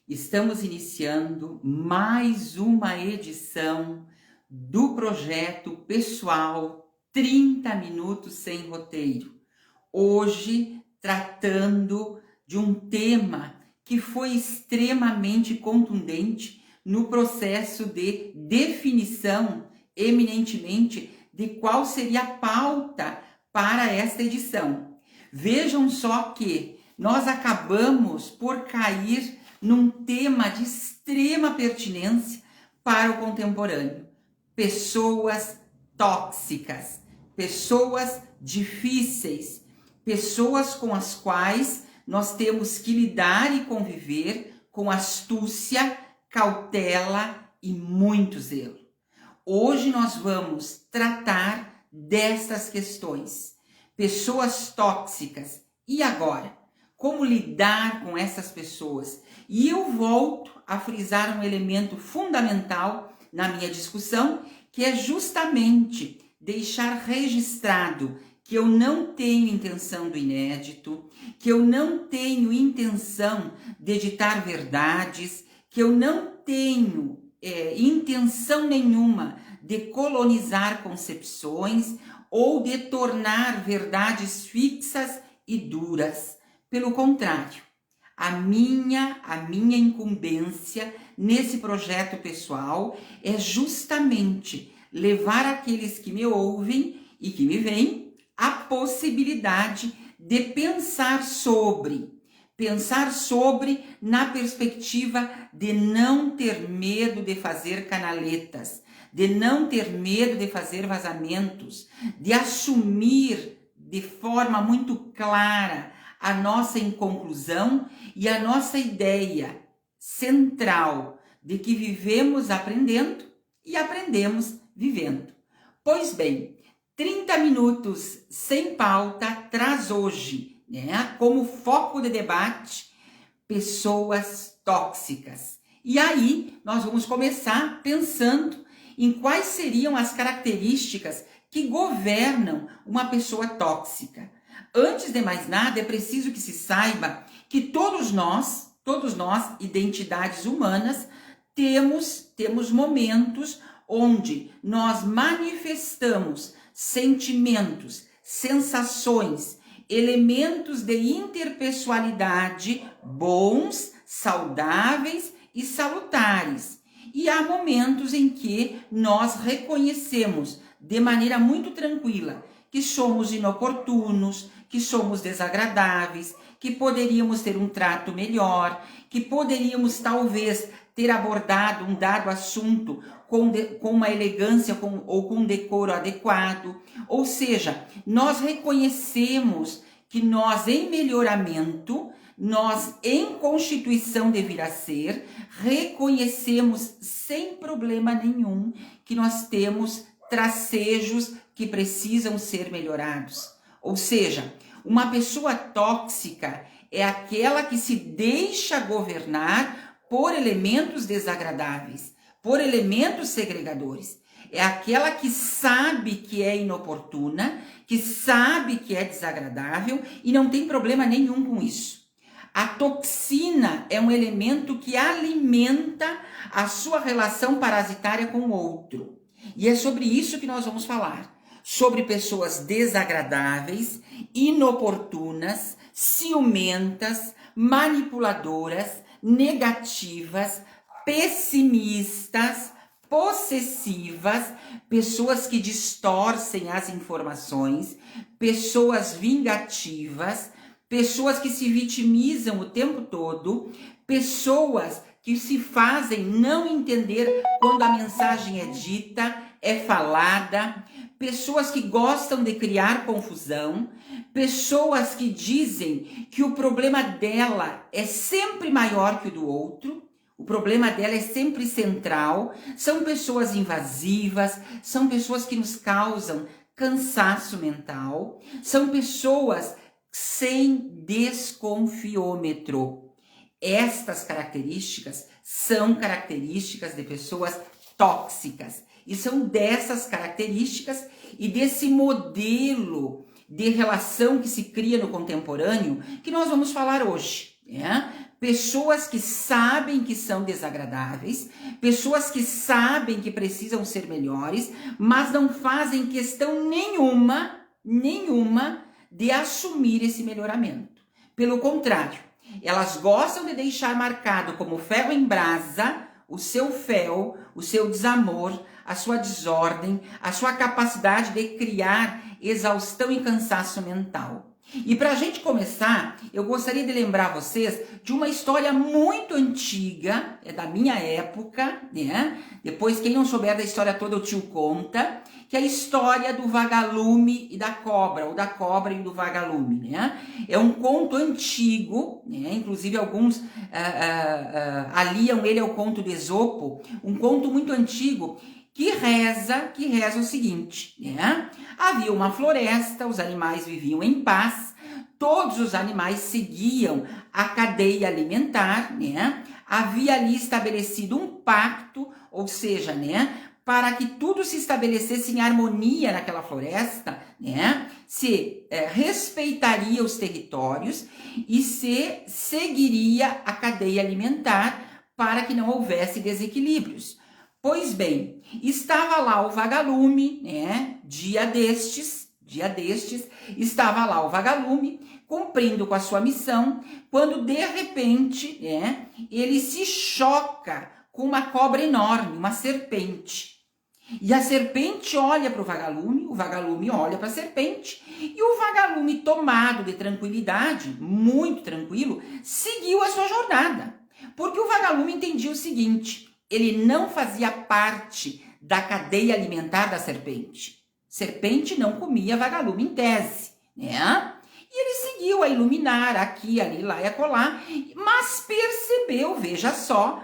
Estamos iniciando mais uma edição do projeto pessoal 30 Minutos Sem Roteiro. Hoje, tratando de um tema que foi extremamente contundente no processo de definição, eminentemente, de qual seria a pauta para esta edição. Vejam só que nós acabamos por cair num tema de extrema pertinência para o contemporâneo. Pessoas tóxicas, pessoas difíceis, pessoas com as quais nós temos que lidar e conviver com astúcia, cautela e muito zelo. Hoje nós vamos tratar dessas questões. Pessoas tóxicas. E agora? Como lidar com essas pessoas? E eu volto a frisar um elemento fundamental na minha discussão, que é justamente deixar registrado que eu não tenho intenção do inédito, que eu não tenho intenção de ditar verdades, que eu não tenho intenção nenhuma de colonizar concepções ou de tornar verdades fixas e duras. Pelo contrário, a minha incumbência nesse projeto pessoal é justamente levar aqueles que me ouvem e que me veem a possibilidade de pensar sobre na perspectiva de não ter medo de fazer canaletas, de não ter medo de fazer vazamentos, de assumir de forma muito clara a nossa inconclusão e a nossa ideia central de que vivemos aprendendo e aprendemos vivendo. Pois bem, 30 minutos sem pauta traz hoje, como foco de debate, pessoas tóxicas. E aí nós vamos começar pensando em quais seriam as características que governam uma pessoa tóxica. Antes de mais nada, é preciso que se saiba que todos nós, identidades humanas, temos momentos onde nós manifestamos sentimentos, sensações, elementos de interpessoalidade bons, saudáveis e salutares. E há momentos em que nós reconhecemos de maneira muito tranquila que somos inoportunos, que somos desagradáveis, que poderíamos ter um trato melhor, que poderíamos talvez ter abordado um dado assunto com uma elegância ou com um decoro adequado. Ou seja, nós reconhecemos que nós em melhoramento, nós em constituição de vir a ser, reconhecemos sem problema nenhum que nós temos tracejos que precisam ser melhorados. Ou seja, uma pessoa tóxica é aquela que se deixa governar por elementos desagradáveis, por elementos segregadores. É aquela que sabe que é inoportuna, que sabe que é desagradável e não tem problema nenhum com isso. A toxina é um elemento que alimenta a sua relação parasitária com o outro. E é sobre isso que nós vamos falar. Sobre pessoas desagradáveis, inoportunas, ciumentas, manipuladoras, negativas, pessimistas, possessivas, pessoas que distorcem as informações, pessoas vingativas, pessoas que se vitimizam o tempo todo, pessoas que se fazem não entender quando a mensagem é dita, é falada, pessoas que gostam de criar confusão, pessoas que dizem que o problema dela é sempre maior que o do outro, o problema dela é sempre central, são pessoas invasivas, são pessoas que nos causam cansaço mental, são pessoas sem desconfiômetro. Estas características são características de pessoas tóxicas. E são dessas características e desse modelo de relação que se cria no contemporâneo que nós vamos falar hoje. pessoas que sabem que são desagradáveis, pessoas que sabem que precisam ser melhores, mas não fazem questão nenhuma de assumir esse melhoramento. Pelo contrário, elas gostam de deixar marcado como ferro em brasa o seu fel, o seu desamor, a sua desordem, a sua capacidade de criar exaustão e cansaço mental. E para a gente começar, eu gostaria de lembrar vocês de uma história muito antiga, é da minha época, né? Depois, quem não souber da história toda, o tio conta, que é a história do vagalume e da cobra, ou da cobra e do vagalume, né? É um conto antigo, né? Inclusive alguns aliam ele ao conto de Esopo, um conto muito antigo, que reza o seguinte, né? Havia uma floresta, os animais viviam em paz, todos os animais seguiam a cadeia alimentar, né? Havia ali estabelecido um pacto, ou seja, né, para que tudo se estabelecesse em harmonia naquela floresta, né? Se respeitaria os territórios e se seguiria a cadeia alimentar para que não houvesse desequilíbrios. Pois bem, estava lá o vagalume, né? Dia destes, estava lá o vagalume, cumprindo com a sua missão, quando de repente, né, ele se choca com uma cobra enorme, uma serpente. E a serpente olha para o vagalume olha para a serpente, e o vagalume, tomado de tranquilidade, muito tranquilo, seguiu a sua jornada. Porque o vagalume entendia o seguinte: ele não fazia parte da cadeia alimentar da serpente. Serpente não comia vagalume em tese, né? E ele seguiu a iluminar aqui, ali, lá e acolá, mas percebeu, veja só,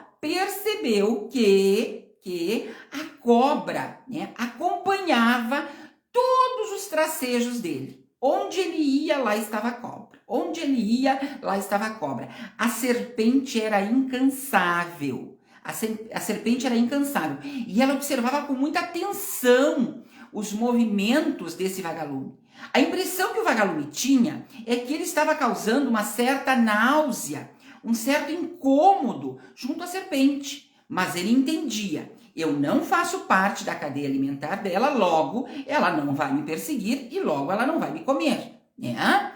que a cobra, né, acompanhava todos os tracejos dele. Onde ele ia, lá estava a cobra. Onde ele ia, lá estava a cobra. A serpente era incansável. A serpente era incansável e ela observava com muita atenção os movimentos desse vagalume. A impressão que o vagalume tinha é que ele estava causando uma certa náusea, um certo incômodo junto à serpente. Mas ele entendia: eu não faço parte da cadeia alimentar dela, logo ela não vai me perseguir e logo ela não vai me comer, né?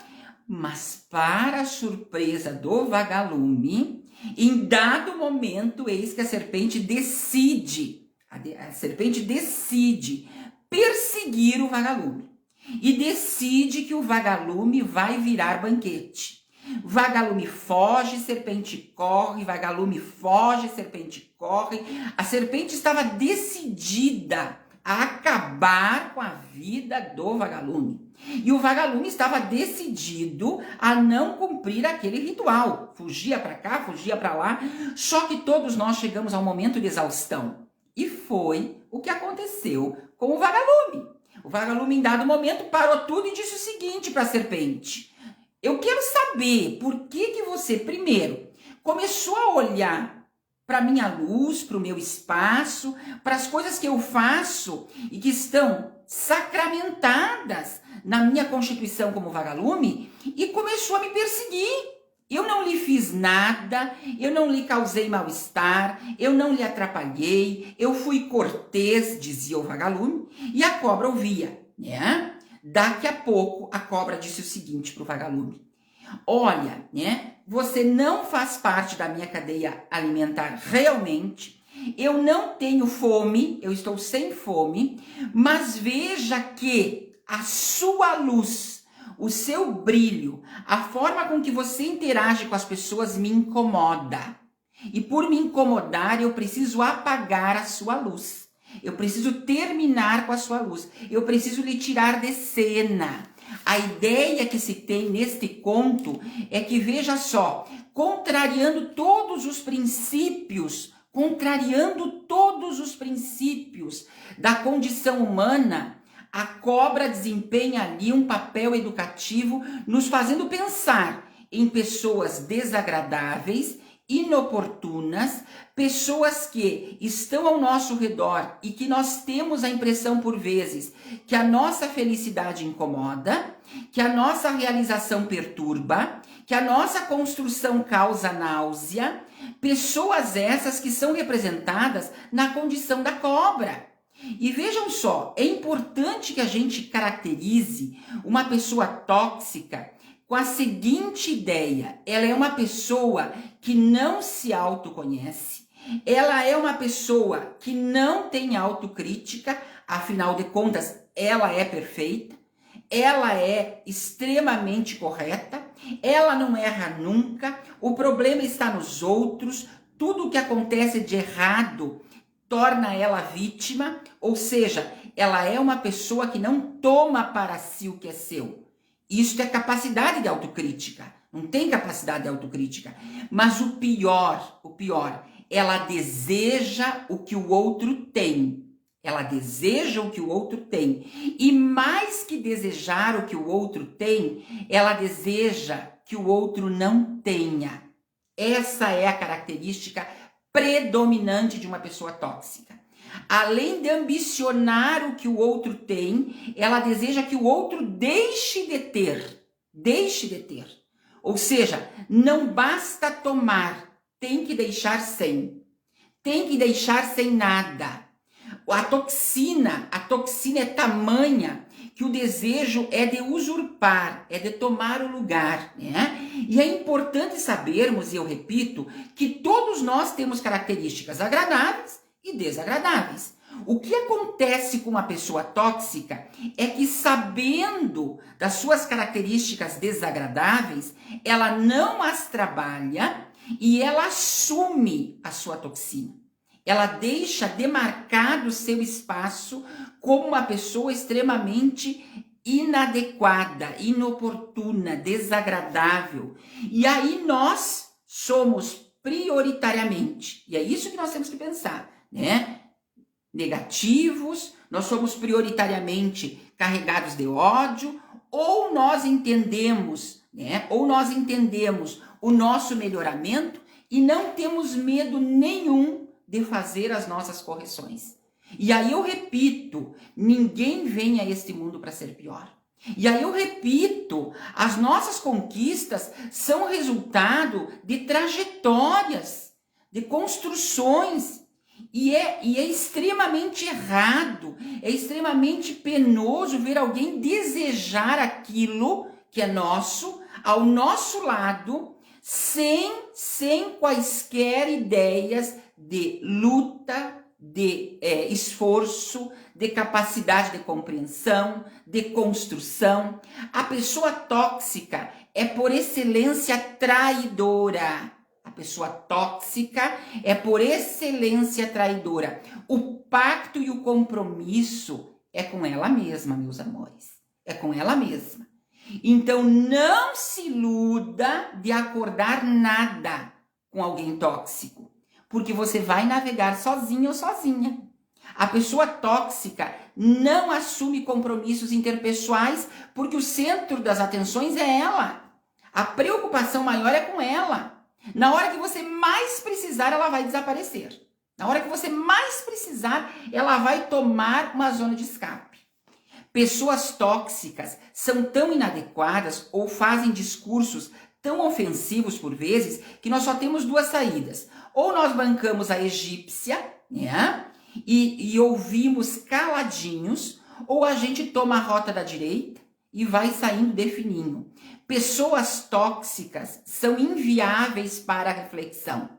Mas para a surpresa do vagalume, em dado momento, eis que a serpente decide perseguir o vagalume. E decide que o vagalume vai virar banquete. Vagalume foge, serpente corre, vagalume foge, serpente corre. A serpente estava decidida a acabar com a vida do vagalume. E o vagalume estava decidido a não cumprir aquele ritual. Fugia para cá, fugia para lá. Só que todos nós chegamos ao momento de exaustão. E foi o que aconteceu com o vagalume. O vagalume, em dado momento, parou tudo e disse o seguinte para a serpente: eu quero saber por que você, primeiro, começou a olhar para a minha luz, para o meu espaço, para as coisas que eu faço e que estão sacramentadas na minha constituição como vagalume, e começou a me perseguir. Eu não lhe fiz nada, eu não lhe causei mal-estar, eu não lhe atrapalhei, eu fui cortês, dizia o vagalume, e a cobra ouvia, né? Daqui a pouco, a cobra disse o seguinte para o vagalume: olha, né? Você não faz parte da minha cadeia alimentar realmente, eu não tenho fome, eu estou sem fome, mas veja que a sua luz, o seu brilho, a forma com que você interage com as pessoas me incomoda. E por me incomodar, eu preciso apagar a sua luz. Eu preciso terminar com a sua luz. Eu preciso lhe tirar de cena. A ideia que se tem neste conto é que, veja só, contrariando todos os princípios da condição humana, a cobra desempenha ali um papel educativo, nos fazendo pensar em pessoas desagradáveis, inoportunas, pessoas que estão ao nosso redor e que nós temos a impressão por vezes que a nossa felicidade incomoda, que a nossa realização perturba, que a nossa construção causa náusea, pessoas essas que são representadas na condição da cobra. E vejam só, é importante que a gente caracterize uma pessoa tóxica com a seguinte ideia: ela é uma pessoa que não se autoconhece, ela é uma pessoa que não tem autocrítica, afinal de contas, ela é perfeita, ela é extremamente correta, ela não erra nunca, o problema está nos outros, tudo o que acontece de errado torna ela vítima, ou seja, ela é uma pessoa que não toma para si o que é seu. Isso é capacidade de autocrítica, não tem capacidade de autocrítica. Mas o pior, ela deseja o que o outro tem. Ela deseja o que o outro tem. E mais que desejar o que o outro tem, ela deseja que o outro não tenha. Essa é a característica predominante de uma pessoa tóxica. Além de ambicionar o que o outro tem, ela deseja que o outro deixe de ter. Deixe de ter. Ou seja, não basta tomar, tem que deixar sem. Tem que deixar sem nada. A toxina é tamanha que o desejo é de usurpar, é de tomar o lugar, né? E é importante sabermos, e eu repito, que todos nós temos características agradáveis e desagradáveis. O que acontece com uma pessoa tóxica é que, sabendo das suas características desagradáveis, ela não as trabalha e ela assume a sua toxina. Ela deixa demarcado o seu espaço como uma pessoa extremamente inadequada, inoportuna, desagradável. E aí nós somos prioritariamente, e é isso que nós temos que pensar, né? Negativos, nós somos prioritariamente carregados de ódio, ou nós entendemos, né? Ou nós entendemos o nosso melhoramento e não temos medo nenhum de fazer as nossas correções. E aí eu repito, ninguém vem a este mundo para ser pior. E aí eu repito, as nossas conquistas são resultado de trajetórias, de construções. E é extremamente errado, é extremamente penoso ver alguém desejar aquilo que é nosso, ao nosso lado, sem quaisquer ideias de luta, de esforço, de capacidade de compreensão, de construção. A pessoa tóxica é por excelência traidora. A pessoa tóxica é por excelência traidora. O pacto e o compromisso é com ela mesma, meus amores. É com ela mesma. Então não se iluda de acordar nada com alguém tóxico, porque você vai navegar sozinho ou sozinha. A pessoa tóxica não assume compromissos interpessoais porque o centro das atenções é ela. A preocupação maior é com ela. Na hora que você mais precisar, ela vai desaparecer. Na hora que você mais precisar, ela vai tomar uma zona de escape. Pessoas tóxicas são tão inadequadas ou fazem discursos tão ofensivos por vezes que nós só temos duas saídas. Ou nós bancamos a egípcia, né? E ouvimos caladinhos, ou a gente toma a rota da direita e vai saindo de fininho. Pessoas tóxicas são inviáveis para a reflexão.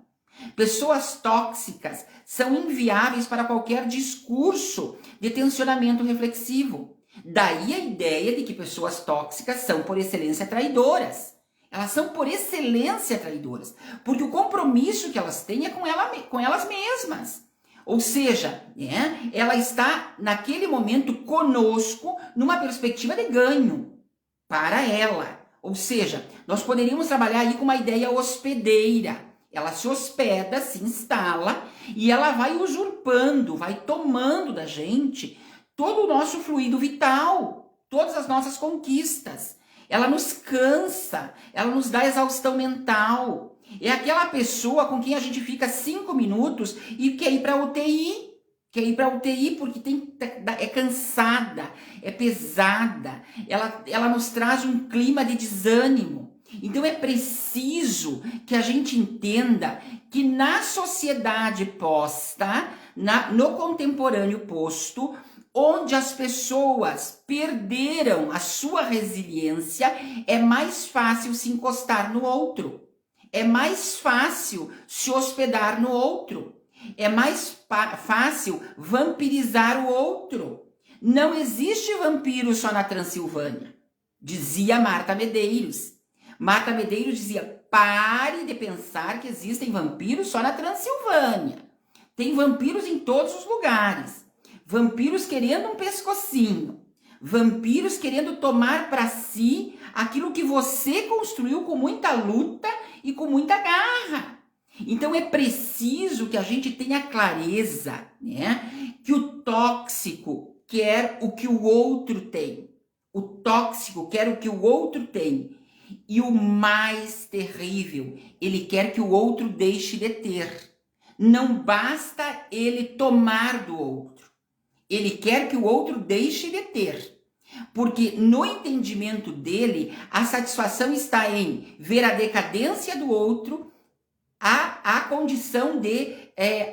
Pessoas tóxicas são inviáveis para qualquer discurso de tensionamento reflexivo. Daí a ideia de que pessoas tóxicas são, por excelência, traidoras. Elas são, por excelência, traidoras, porque o compromisso que elas têm é com elas mesmas. Ou seja, né, ela está, naquele momento, conosco, numa perspectiva de ganho para ela. Ou seja, nós poderíamos trabalhar aí com uma ideia hospedeira. Ela se hospeda, se instala e ela vai usurpando, vai tomando da gente todo o nosso fluido vital, todas as nossas conquistas. Ela nos cansa, ela nos dá exaustão mental. É aquela pessoa com quem a gente fica 5 minutos e quer ir para UTI. Quer ir para UTI porque é cansada, é pesada. Ela nos traz um clima de desânimo. Então é preciso que a gente entenda que na sociedade posta, no contemporâneo posto, onde as pessoas perderam a sua resiliência, é mais fácil se encostar no outro. É mais fácil se hospedar no outro. É mais fácil vampirizar o outro. Não existe vampiro só na Transilvânia, dizia Marta Medeiros. Marta Medeiros dizia, pare de pensar que existem vampiros só na Transilvânia. Tem vampiros em todos os lugares. Vampiros querendo um pescocinho. Vampiros querendo tomar para si aquilo que você construiu com muita luta e com muita garra. Então é preciso que a gente tenha clareza, né? Que o tóxico quer o que o outro tem. O tóxico quer o que o outro tem. E o mais terrível, ele quer que o outro deixe de ter. Não basta ele tomar do outro. Ele quer que o outro deixe de ter. Porque no entendimento dele, a satisfação está em ver a decadência do outro, a condição de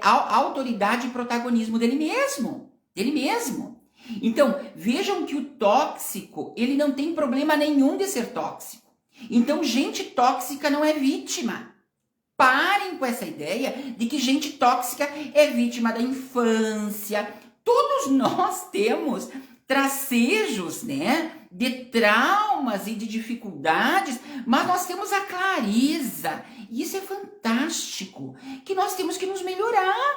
autoridade e protagonismo dele mesmo. Então, vejam que o tóxico, ele não tem problema nenhum de ser tóxico. Então, gente tóxica não é vítima. Parem com essa ideia de que gente tóxica é vítima da infância. Todos nós temos tracejos, né, de traumas e de dificuldades, mas nós temos a clareza, e isso é fantástico, que nós temos que nos melhorar,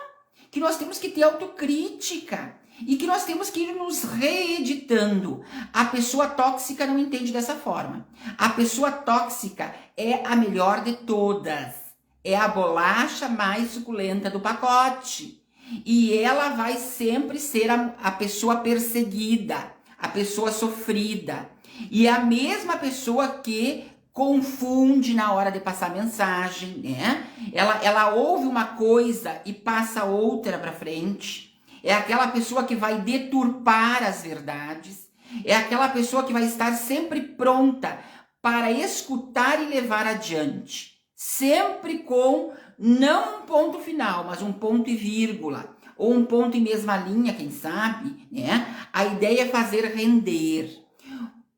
que nós temos que ter autocrítica, e que nós temos que ir nos reeditando. A pessoa tóxica não entende dessa forma. A pessoa tóxica é a melhor de todas. É a bolacha mais suculenta do pacote. E ela vai sempre ser a pessoa perseguida, a pessoa sofrida. E é a mesma pessoa que confunde na hora de passar mensagem, né? Ela ouve uma coisa e passa outra para frente. É aquela pessoa que vai deturpar as verdades. É aquela pessoa que vai estar sempre pronta para escutar e levar adiante. Sempre com, não um ponto final, mas um ponto e vírgula. Ou um ponto em mesma linha, quem sabe, né? A ideia é fazer render.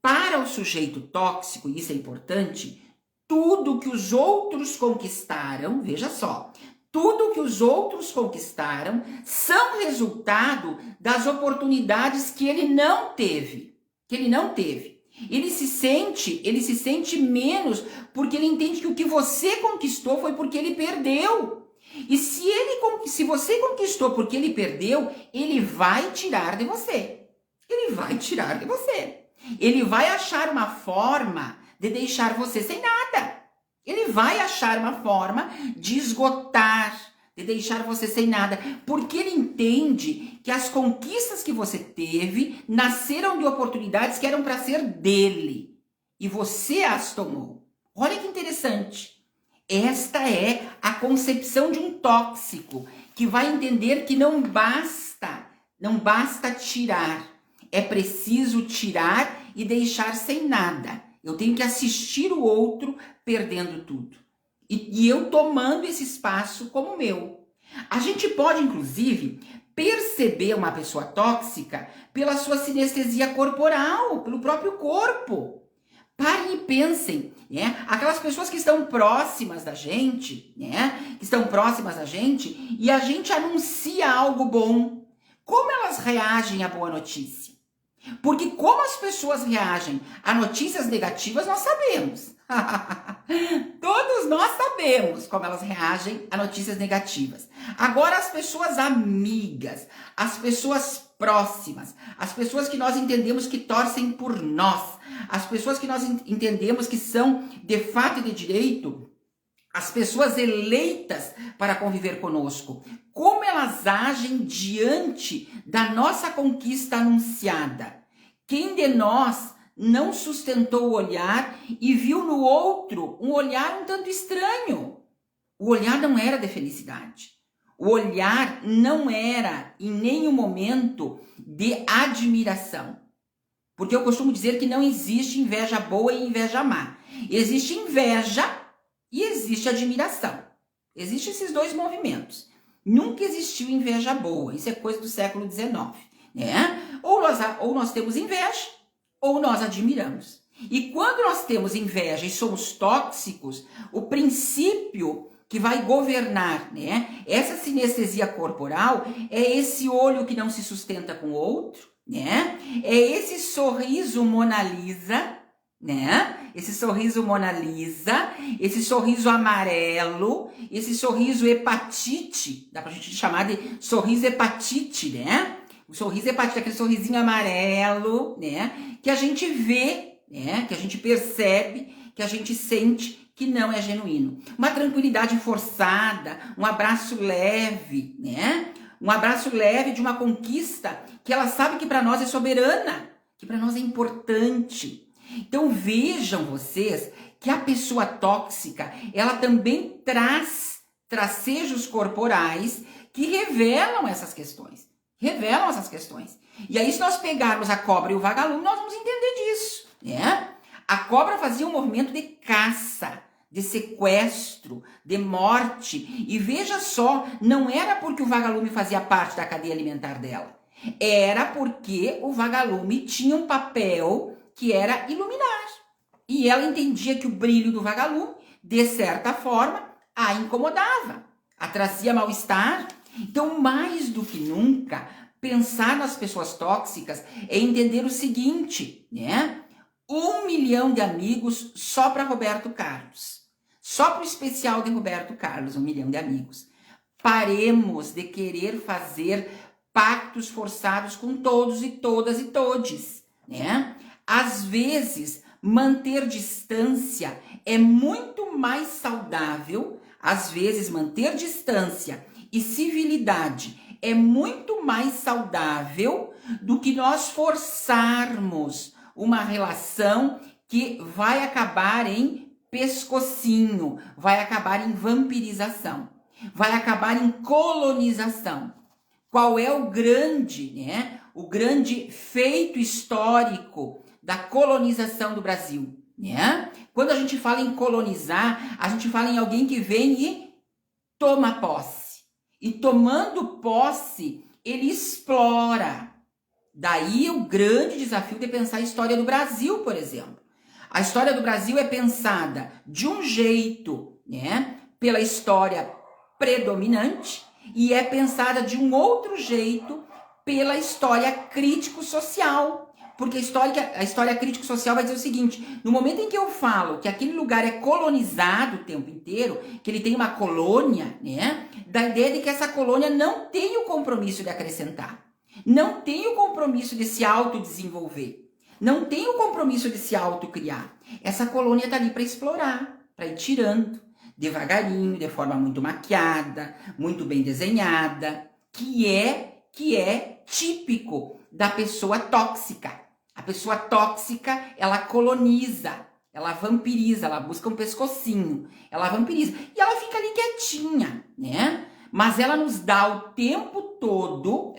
Para o sujeito tóxico, e isso é importante, tudo que os outros conquistaram, veja só, tudo que os outros conquistaram são resultado das oportunidades que ele não teve. Ele se sente menos porque ele entende que o que você conquistou foi porque ele perdeu. E se você conquistou porque ele perdeu, ele vai tirar de você. Ele vai achar uma forma de deixar você sem nada. Ele vai achar uma forma de esgotar, de deixar você sem nada, porque ele entende que as conquistas que você teve nasceram de oportunidades que eram para ser dele, e você as tomou. Olha que interessante. Esta é a concepção de um tóxico, que vai entender que não basta tirar, é preciso tirar e deixar sem nada. Eu tenho que assistir o outro perdendo tudo. E eu tomando esse espaço como meu. A gente pode, inclusive, perceber uma pessoa tóxica pela sua sinestesia corporal, pelo próprio corpo. Parem e pensem, né? Aquelas pessoas que estão próximas da gente, né? E a gente anuncia algo bom. Como elas reagem à boa notícia? Porque como as pessoas reagem a notícias negativas, nós sabemos. Todos nós sabemos como elas reagem a notícias negativas. Agora, as pessoas amigas, as pessoas próximas, as pessoas que nós entendemos que torcem por nós, as pessoas que nós entendemos que são de fato e de direito, as pessoas eleitas para conviver conosco, como elas agem diante da nossa conquista anunciada? Quem de nós não sustentou o olhar e viu no outro um olhar um tanto estranho? O olhar não era de felicidade. O olhar não era em nenhum momento de admiração. Porque eu costumo dizer que não existe inveja boa e inveja má. Existe inveja e existe admiração. Existem esses dois movimentos. Nunca existiu inveja boa, isso é coisa do século XIX, né? Ou nós temos inveja, ou nós admiramos. E quando nós temos inveja e somos tóxicos, o princípio que vai governar, né, essa sinestesia corporal é esse olho que não se sustenta com o outro, né? É esse sorriso Mona Lisa, né? Esse sorriso Mona Lisa, esse sorriso amarelo, esse sorriso hepatite, dá pra gente chamar de sorriso hepatite, né? O sorriso hepatite, aquele sorrisinho amarelo, né? Que a gente vê, né? Que a gente percebe, que a gente sente que não é genuíno. Uma tranquilidade forçada, um abraço leve, né? Um abraço leve de uma conquista que ela sabe que para nós é soberana, que para nós é importante. Então vejam vocês que a pessoa tóxica, ela também traz tracejos corporais que revelam essas questões. Revelam essas questões. E aí se nós pegarmos a cobra e o vagalume, nós vamos entender disso, né? A cobra fazia um movimento de caça, de sequestro, de morte. E veja só, não era porque o vagalume fazia parte da cadeia alimentar dela. Era porque o vagalume tinha um papel que era iluminar. E ela entendia que o brilho do vagalume, de certa forma, a incomodava, a trazia mal-estar. Então, mais do que nunca, pensar nas pessoas tóxicas é entender o seguinte, né? 1 milhão de amigos só para Roberto Carlos. Só para o especial de Roberto Carlos, 1 milhão de amigos. Paremos de querer fazer pactos forçados com todos e todas e todes, né? Às vezes, manter distância é muito mais saudável. Às vezes, manter distância e civilidade é muito mais saudável do que nós forçarmos uma relação que vai acabar em pescocinho, vai acabar em vampirização, vai acabar em colonização. Qual é o grande, né? O grande feito histórico da colonização do Brasil, né? Quando a gente fala em colonizar, a gente fala em alguém que vem e toma posse. E tomando posse, ele explora. Daí o grande desafio de pensar a história do Brasil, por exemplo. A história do Brasil é pensada de um jeito, né, pela história predominante, e é pensada de um outro jeito pela história crítico-social. Porque a história crítico-social vai dizer o seguinte: no momento em que eu falo que aquele lugar é colonizado o tempo inteiro, que ele tem uma colônia, né, da ideia de que essa colônia não tem o compromisso de acrescentar. Não tem o compromisso de se autodesenvolver. Não tem o compromisso de se autocriar. Essa colônia está ali para explorar, para ir tirando, devagarinho, de forma muito maquiada, muito bem desenhada, que é típico da pessoa tóxica. A pessoa tóxica, ela coloniza, ela vampiriza, ela busca um pescocinho, ela vampiriza. E ela fica ali quietinha, né? Mas ela nos dá o tempo todo,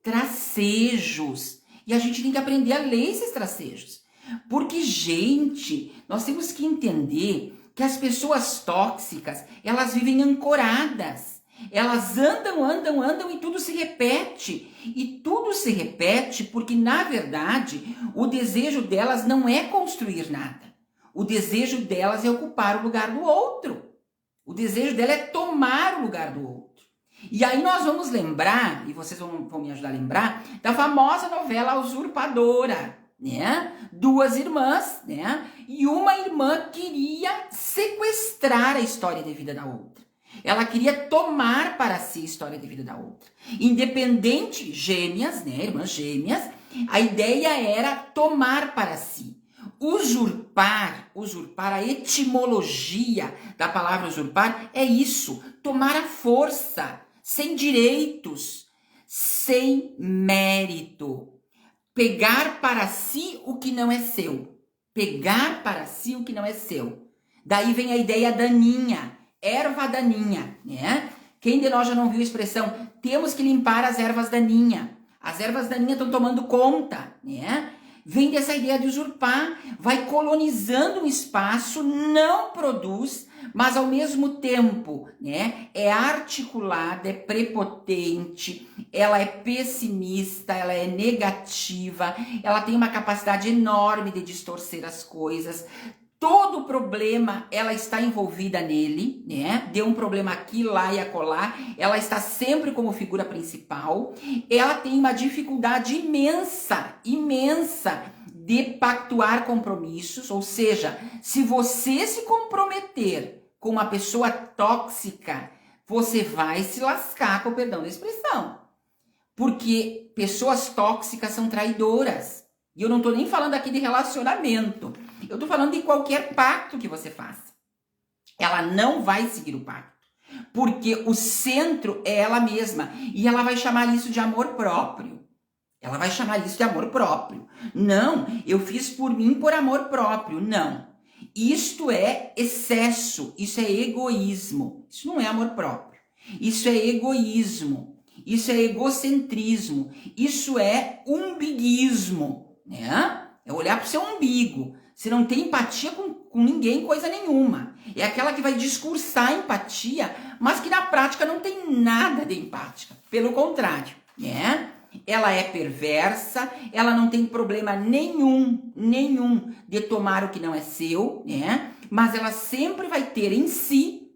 tracejos. E a gente tem que aprender a ler esses tracejos. Porque, gente, nós temos que entender que as pessoas tóxicas, elas vivem ancoradas. Elas andam e tudo se repete. E tudo se repete porque, na verdade, o desejo delas não é construir nada. O desejo delas é ocupar o lugar do outro. O desejo dela é tomar o lugar do outro. E aí nós vamos lembrar, e vocês vão me ajudar a lembrar, da famosa novela A Usurpadora, né? 2 irmãs, né? E uma irmã queria sequestrar a história de vida da outra. Ela queria tomar para si a história de vida da outra. Independente, gêmeas, né? Irmãs gêmeas, a ideia era tomar para si. Usurpar, a etimologia da palavra usurpar é isso, tomar a força, sem direitos, sem mérito, pegar para si o que não é seu, pegar para si o que não é seu. Daí vem a ideia daninha, erva daninha, né? Quem de nós já não viu a expressão, temos que limpar as ervas daninhas? As ervas daninhas estão tomando conta, né? vem dessa ideia de usurpar, vai colonizando um espaço, não produz, mas ao mesmo tempo, né, é articulada, é prepotente, ela é pessimista, ela é negativa, ela tem uma capacidade enorme de distorcer as coisas. Todo problema, ela está envolvida nele, né? Deu um problema aqui, lá e acolá. Ela está sempre como figura principal. Ela tem uma dificuldade imensa, imensa de pactuar compromissos. Ou seja, se você se comprometer com uma pessoa tóxica, você vai se lascar, com o perdão da expressão. Porque pessoas tóxicas são traidoras. E eu não tô nem falando aqui de relacionamento. Eu tô falando de qualquer pacto que você faça. Ela não vai seguir o pacto. Porque o centro é ela mesma. E ela vai chamar isso de amor próprio. Ela vai chamar isso de amor próprio. Não, eu fiz por mim por amor próprio. Não. Isto é excesso. Isso é egoísmo. Isso não é amor próprio. Isso é egoísmo. Isso é egocentrismo. Isso é umbiguismo, né? É olhar para o seu umbigo. Você não tem empatia com ninguém, coisa nenhuma. É aquela que vai discursar empatia, mas que na prática não tem nada de empática. Pelo contrário, né? Ela é perversa, ela não tem problema nenhum de tomar o que não é seu, né? Mas ela sempre vai ter em si,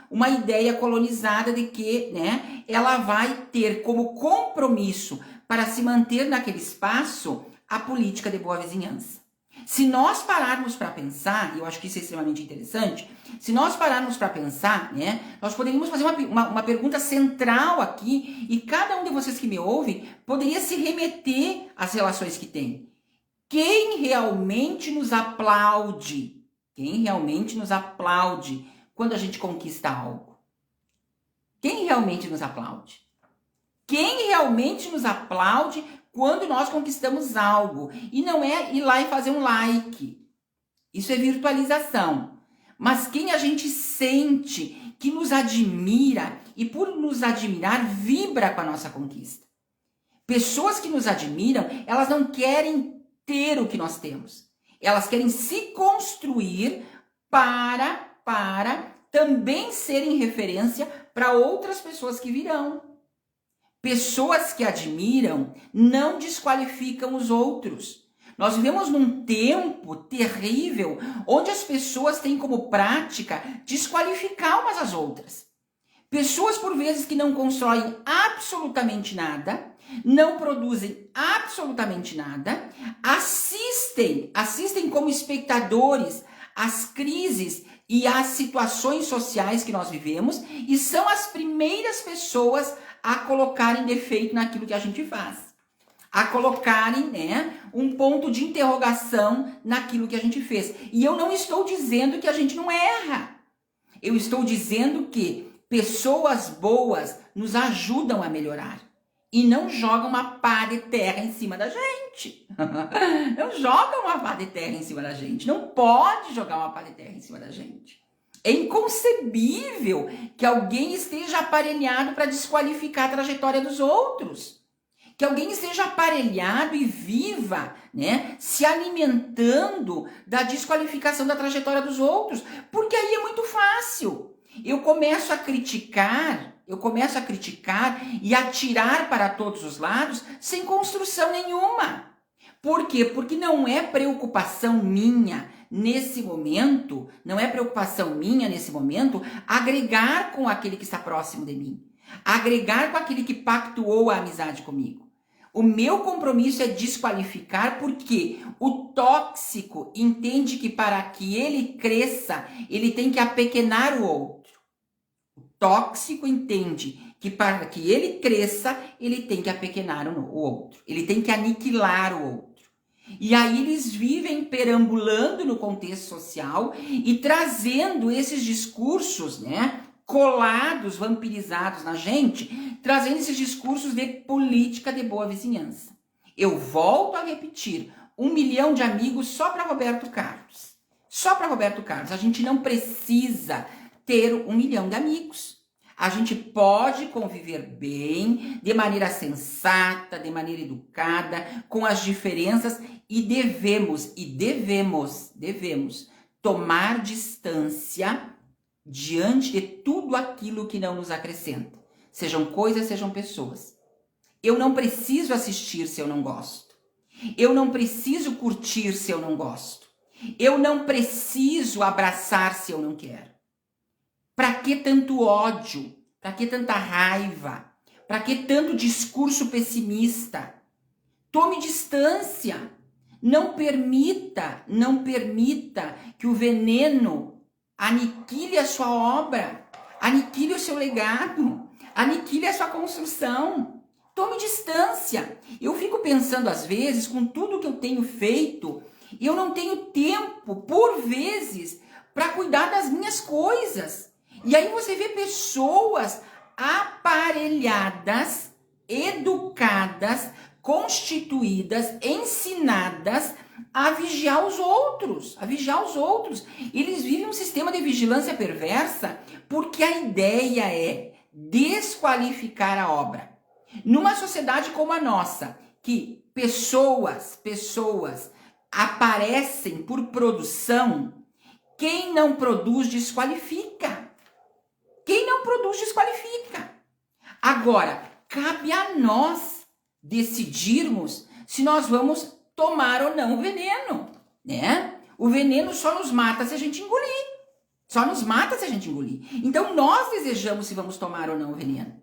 uma ideia colonizada de que, né, ela vai ter como compromisso para se manter naquele espaço a política de boa vizinhança. Se nós pararmos para pensar, e eu acho que isso é extremamente interessante, se nós pararmos para pensar, né, nós poderíamos fazer uma pergunta central aqui, e cada um de vocês que me ouve poderia se remeter às relações que tem. Quem realmente nos aplaude? Quem realmente nos aplaude quando a gente conquista algo? Quem realmente nos aplaude? Quem realmente nos aplaude quando nós conquistamos algo? E não é ir lá e fazer um like. Isso é virtualização. Mas quem a gente sente que nos admira e por nos admirar vibra com a nossa conquista. Pessoas que nos admiram, elas não querem ter o que nós temos. Elas querem se construir para também serem referência para outras pessoas que virão. Pessoas que admiram não desqualificam os outros. Nós vivemos num tempo terrível onde as pessoas têm como prática desqualificar umas às outras. Pessoas, por vezes, que não constroem absolutamente nada, não produzem absolutamente nada, assistem como espectadores às crises e às situações sociais que nós vivemos e são as primeiras pessoas a colocarem defeito naquilo que a gente faz. A colocarem, né, um ponto de interrogação naquilo que a gente fez. E eu não estou dizendo que a gente não erra. Eu estou dizendo que pessoas boas nos ajudam a melhorar. E não jogam uma pá de terra em cima da gente. Não jogam uma pá de terra em cima da gente. Não pode jogar uma pá de terra em cima da gente. É inconcebível que alguém esteja aparelhado para desqualificar a trajetória dos outros. Que alguém esteja aparelhado e viva, né, se alimentando da desqualificação da trajetória dos outros. Porque aí é muito fácil. Eu começo a criticar e atirar para todos os lados sem construção nenhuma. Por quê? Porque não é preocupação minha nesse momento, agregar com aquele que está próximo de mim, agregar com aquele que pactuou a amizade comigo. O meu compromisso é desqualificar porque o tóxico entende que para que ele cresça, ele tem que apequenar o outro. O tóxico entende que para que ele cresça, ele tem que apequenar o outro. Ele tem que aniquilar o outro. E aí eles vivem perambulando no contexto social e trazendo esses discursos, né, colados, vampirizados na gente, trazendo esses discursos de política de boa vizinhança. Eu volto a repetir, 1 milhão de amigos só para Roberto Carlos. Só para Roberto Carlos. A gente não precisa ter 1 milhão de amigos. A gente pode conviver bem, de maneira sensata, de maneira educada, com as diferenças e devemos tomar distância diante de tudo aquilo que não nos acrescenta. Sejam coisas, sejam pessoas. Eu não preciso assistir se eu não gosto. Eu não preciso curtir se eu não gosto. Eu não preciso abraçar se eu não quero. Para que tanto ódio? Para que tanta raiva? Para que tanto discurso pessimista? Tome distância. Não permita que o veneno aniquile a sua obra, aniquile o seu legado, aniquile a sua construção. Tome distância. Eu fico pensando às vezes, com tudo que eu tenho feito, eu não tenho tempo, por vezes, para cuidar das minhas coisas. E aí você vê pessoas aparelhadas, educadas, constituídas, ensinadas a vigiar os outros, Eles vivem um sistema de vigilância perversa porque a ideia é desqualificar a obra. Numa sociedade como a nossa, que pessoas aparecem por produção, quem não produz desqualifica. Agora, cabe a nós decidirmos se nós vamos tomar ou não o veneno, né? O veneno só nos mata se a gente engolir. Então, nós desejamos se vamos tomar ou não o veneno.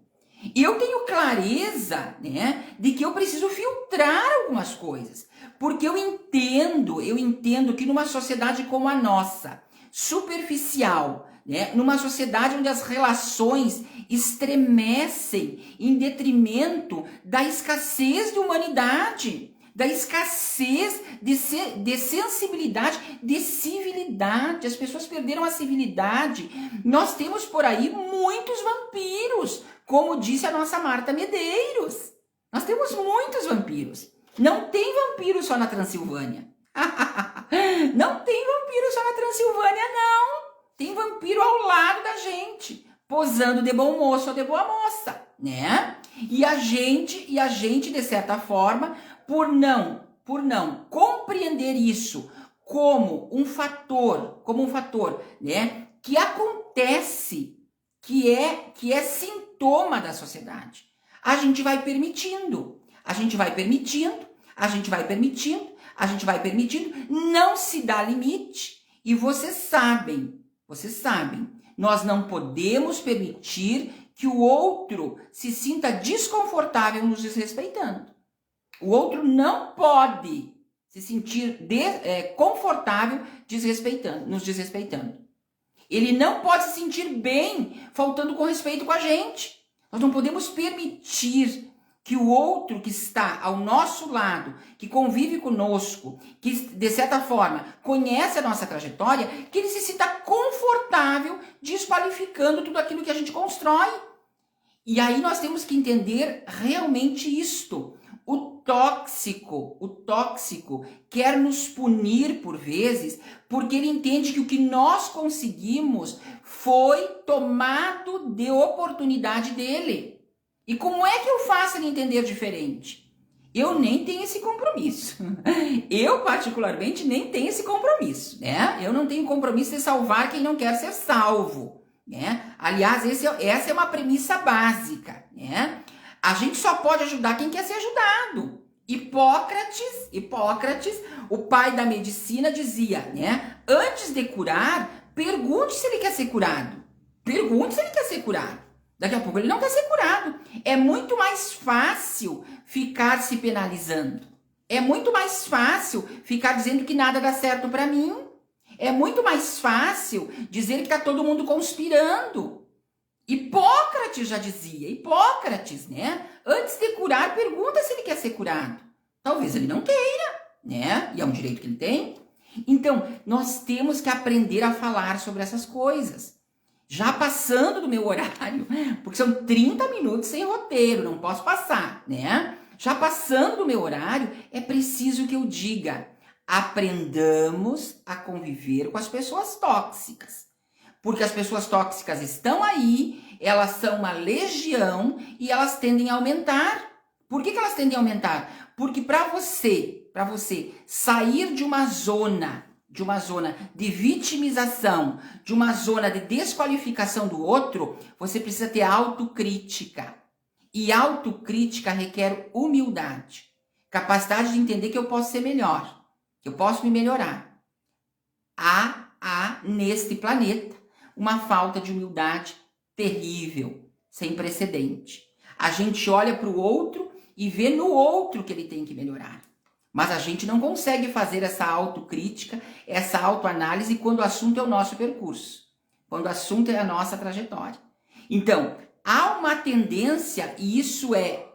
E eu tenho clareza, né, de que eu preciso filtrar algumas coisas. Porque eu entendo que numa sociedade como a nossa, superficial, né, numa sociedade onde as relações estremecem em detrimento da escassez de humanidade, da escassez de sensibilidade, de civilidade. As pessoas perderam a civilidade. Nós temos por aí muitos vampiros, como disse a nossa Marta Medeiros. Nós temos muitos vampiros. Não tem vampiro só na Transilvânia. Não tem vampiro só na Transilvânia, não. Tem vampiro ao lado da gente, posando de bom moço ou de boa moça, né? E a gente, de certa forma, por não compreender isso como um fator, né, que acontece, que é sintoma da sociedade. A gente vai permitindo, não se dá limite. E vocês sabem, nós não podemos permitir que o outro se sinta desconfortável nos desrespeitando. O outro não pode se sentir confortável nos desrespeitando. Ele não pode se sentir bem faltando com respeito com a gente. Nós não podemos permitir que o outro que está ao nosso lado, que convive conosco, que de certa forma conhece a nossa trajetória, que ele se sinta confortável desqualificando tudo aquilo que a gente constrói. E aí nós temos que entender realmente isto. O tóxico quer nos punir por vezes, porque ele entende que o que nós conseguimos foi tomado de oportunidade dele. E como é que eu faço ele entender diferente? Eu nem tenho esse compromisso. Eu, particularmente, nem tenho esse compromisso, né? Eu não tenho compromisso de salvar quem não quer ser salvo, né? Aliás, essa é uma premissa básica, né? A gente só pode ajudar quem quer ser ajudado. Hipócrates, o pai da medicina, dizia, né? Antes de curar, pergunte se ele quer ser curado. Daqui a pouco ele não quer ser curado. É muito mais fácil ficar se penalizando. É muito mais fácil ficar dizendo que nada dá certo para mim. É muito mais fácil dizer que tá todo mundo conspirando. Hipócrates já dizia, né? Antes de curar, pergunta se ele quer ser curado. Talvez ele não queira, né? E é um direito que ele tem. Então, nós temos que aprender a falar sobre essas coisas. Já passando do meu horário, porque são 30 minutos sem roteiro, não posso passar, né? Já passando do meu horário, é preciso que eu diga, aprendamos a conviver com as pessoas tóxicas. Porque as pessoas tóxicas estão aí, elas são uma legião e elas tendem a aumentar. Por que elas tendem a aumentar? Porque para você sair de uma zona de vitimização, de uma zona de desqualificação do outro, você precisa ter autocrítica. E autocrítica requer humildade, capacidade de entender que eu posso ser melhor, que eu posso me melhorar. Há neste planeta uma falta de humildade terrível, sem precedente. A gente olha para o outro e vê no outro que ele tem que melhorar. Mas a gente não consegue fazer essa autocrítica, essa autoanálise quando o assunto é o nosso percurso, quando o assunto é a nossa trajetória. Então, há uma tendência, e isso é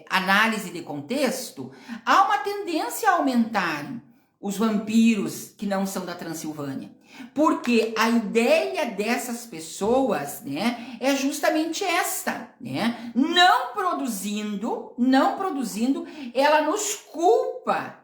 análise de contexto, há uma tendência a aumentarem os vampiros que não são da Transilvânia. Porque a ideia dessas pessoas, né, é justamente esta, né? Não produzindo, ela nos culpa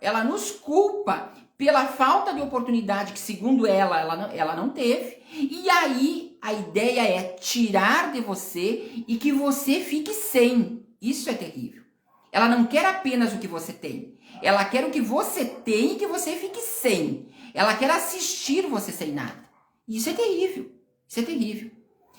pela falta de oportunidade que, segundo ela não teve. E aí a ideia é tirar de você e que você fique sem. Isso é terrível. Ela não quer apenas o que você tem. Ela quer o que você tem e que você fique sem. Ela quer assistir você sem nada. Isso é terrível. Isso é terrível.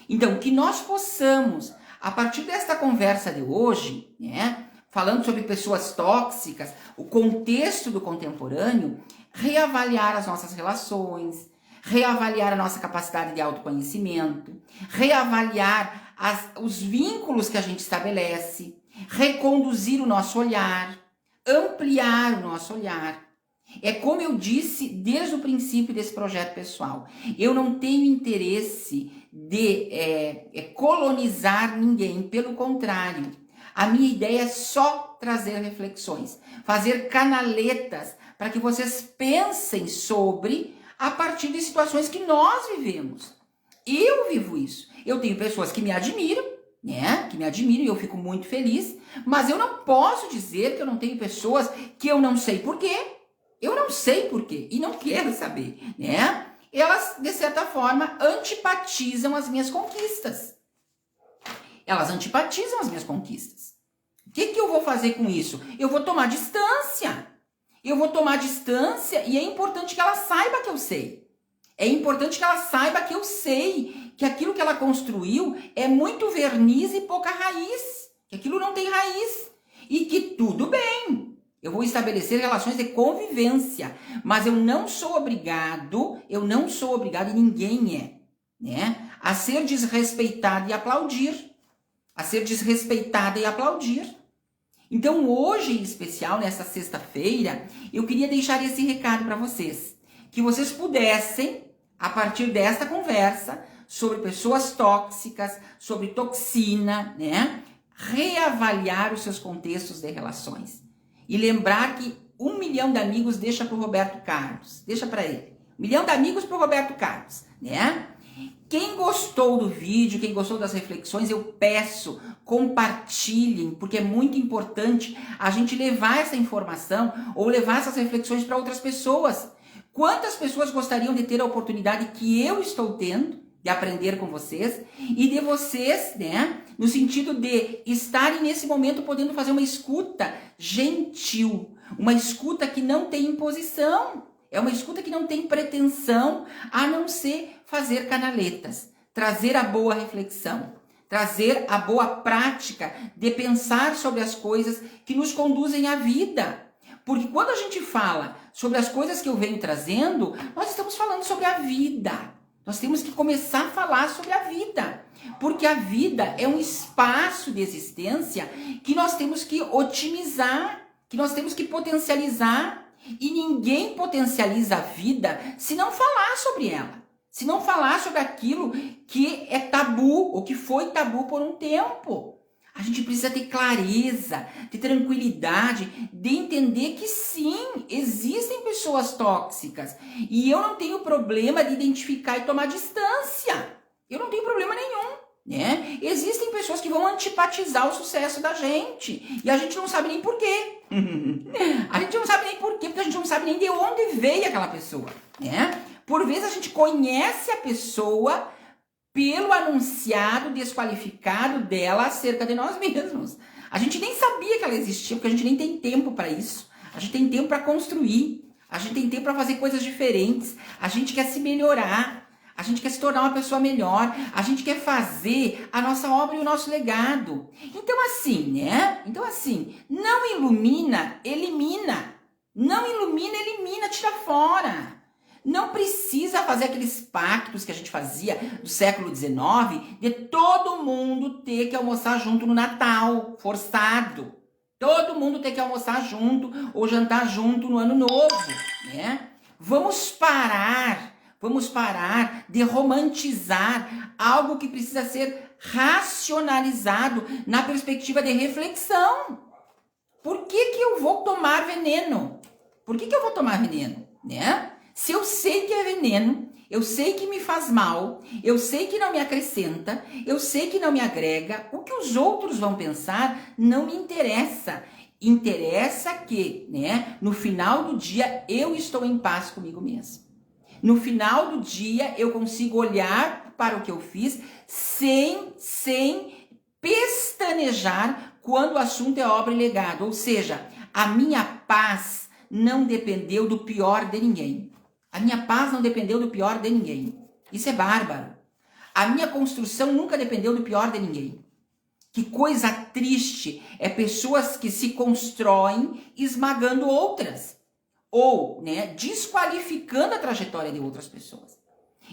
Então, que nós possamos, a partir desta conversa de hoje, né, falando sobre pessoas tóxicas, o contexto do contemporâneo, reavaliar as nossas relações, reavaliar a nossa capacidade de autoconhecimento, reavaliar os vínculos que a gente estabelece, reconduzir o nosso olhar, ampliar o nosso olhar. É como eu disse desde o princípio desse projeto pessoal. Eu não tenho interesse de colonizar ninguém, pelo contrário. A minha ideia é só trazer reflexões, fazer canaletas para que vocês pensem sobre a partir de situações que nós vivemos. Eu vivo isso. Eu tenho pessoas que me admiram, né? Que me admiram e eu fico muito feliz, mas eu não posso dizer que eu não tenho pessoas que eu não sei por quê. Eu não sei por quê e não quero saber, né? Elas, de certa forma, antipatizam as minhas conquistas. Elas antipatizam as minhas conquistas. O que eu vou fazer com isso? Eu vou tomar distância. Eu vou tomar distância e é importante que ela saiba que eu sei. É importante que ela saiba que eu sei que aquilo que ela construiu é muito verniz e pouca raiz. Que aquilo não tem raiz. E que tudo bem. Eu vou estabelecer relações de convivência, mas eu não sou obrigado, e ninguém é, né, a ser desrespeitado e aplaudir. Então, hoje, em especial, nessa sexta-feira, eu queria deixar esse recado para vocês. Que vocês pudessem, a partir desta conversa, sobre pessoas tóxicas, sobre toxina, né, reavaliar os seus contextos de relações. E lembrar que 1 milhão de amigos deixa para o Roberto Carlos. Deixa para ele. 1 milhão de amigos para o Roberto Carlos, né? Quem gostou do vídeo, quem gostou das reflexões, eu peço, compartilhem, porque é muito importante a gente levar essa informação ou levar essas reflexões para outras pessoas. Quantas pessoas gostariam de ter a oportunidade que eu estou tendo de aprender com vocês e de vocês, né, no sentido de estarem nesse momento podendo fazer uma escuta gentil, uma escuta que não tem imposição, é uma escuta que não tem pretensão, a não ser fazer canaletas, trazer a boa reflexão, trazer a boa prática de pensar sobre as coisas que nos conduzem à vida. Porque quando a gente fala sobre as coisas que eu venho trazendo, nós estamos falando sobre a vida. Nós temos que começar a falar sobre a vida, porque a vida é um espaço de existência que nós temos que otimizar, que nós temos que potencializar, e ninguém potencializa a vida se não falar sobre ela, se não falar sobre aquilo que é tabu, ou que foi tabu por um tempo. A gente precisa ter clareza, ter tranquilidade, de entender que sim, existem pessoas tóxicas. E eu não tenho problema de identificar e tomar distância. Eu não tenho problema nenhum, né? Existem pessoas que vão antipatizar o sucesso da gente. E a gente não sabe nem por quê. A gente não sabe nem por quê, porque a gente não sabe nem de onde veio aquela pessoa, né? Por vezes a gente conhece a pessoa pelo anunciado desqualificado dela acerca de nós mesmos. A gente nem sabia que ela existia, porque a gente nem tem tempo para isso. A gente tem tempo para construir. A gente tem tempo para fazer coisas diferentes. A gente quer se melhorar. A gente quer se tornar uma pessoa melhor. A gente quer fazer a nossa obra e o nosso legado. Então assim, né? Então assim, não ilumina, elimina. Não ilumina, elimina, tira fora. Não precisa fazer aqueles pactos que a gente fazia do século XIX de todo mundo ter que almoçar junto no Natal, forçado. Todo mundo ter que almoçar junto ou jantar junto no Ano Novo, né? Vamos parar de romantizar algo que precisa ser racionalizado na perspectiva de reflexão. Por que eu vou tomar veneno? Por que eu vou tomar veneno, né? Se eu sei que é veneno, eu sei que me faz mal, eu sei que não me acrescenta, eu sei que não me agrega, o que os outros vão pensar não me interessa. Interessa que, né, no final do dia eu estou em paz comigo mesmo. No final do dia eu consigo olhar para o que eu fiz sem pestanejar quando o assunto é obra e legado. Ou seja, a minha paz não dependeu do pior de ninguém. A minha paz não dependeu do pior de ninguém. Isso é bárbaro. A minha construção nunca dependeu do pior de ninguém. Que coisa triste é pessoas que se constroem esmagando outras. Ou, né, desqualificando a trajetória de outras pessoas.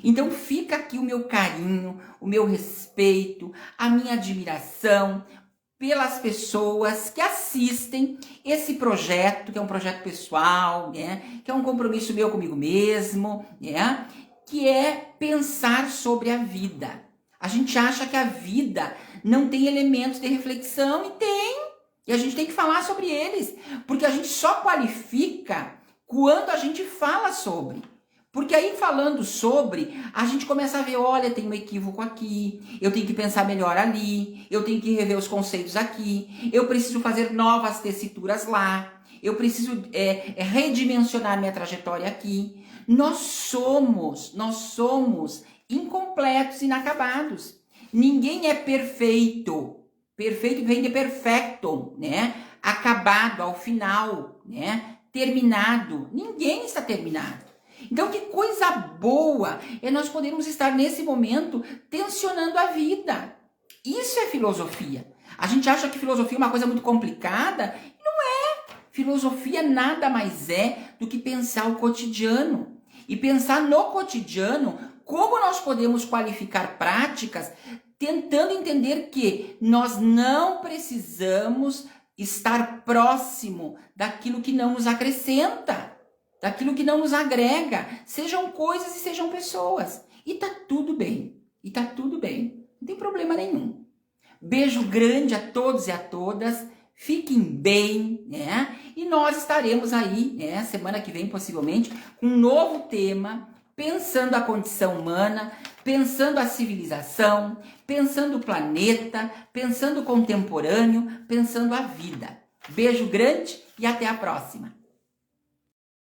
Então fica aqui o meu carinho, o meu respeito, a minha admiração pelas pessoas que assistem esse projeto, que é um projeto pessoal, né? Que é um compromisso meu comigo mesmo, né? Que é pensar sobre a vida. A gente acha que a vida não tem elementos de reflexão e tem. E a gente tem que falar sobre eles, porque a gente só qualifica quando a gente fala sobre. Porque aí falando sobre, a gente começa a ver, olha, tem um equívoco aqui, eu tenho que pensar melhor ali, eu tenho que rever os conceitos aqui, eu preciso fazer novas tessituras lá, eu preciso redimensionar minha trajetória aqui. Nós somos incompletos, inacabados. Ninguém é perfeito. Perfeito vem de perfectum, né? Acabado, ao final, né? Terminado. Ninguém está terminado. Então, que coisa boa é nós podermos estar nesse momento tensionando a vida. Isso é filosofia. A gente acha que filosofia é uma coisa muito complicada. Não é. Filosofia nada mais é do que pensar o cotidiano. E pensar no cotidiano como nós podemos qualificar práticas tentando entender que nós não precisamos estar próximo daquilo que não nos acrescenta. Daquilo que não nos agrega, sejam coisas e sejam pessoas. E tá tudo bem, não tem problema nenhum. Beijo grande a todos e a todas, fiquem bem, né? E nós estaremos aí, né, semana que vem possivelmente, com um novo tema, pensando a condição humana, pensando a civilização, pensando o planeta, pensando o contemporâneo, pensando a vida. Beijo grande e até a próxima.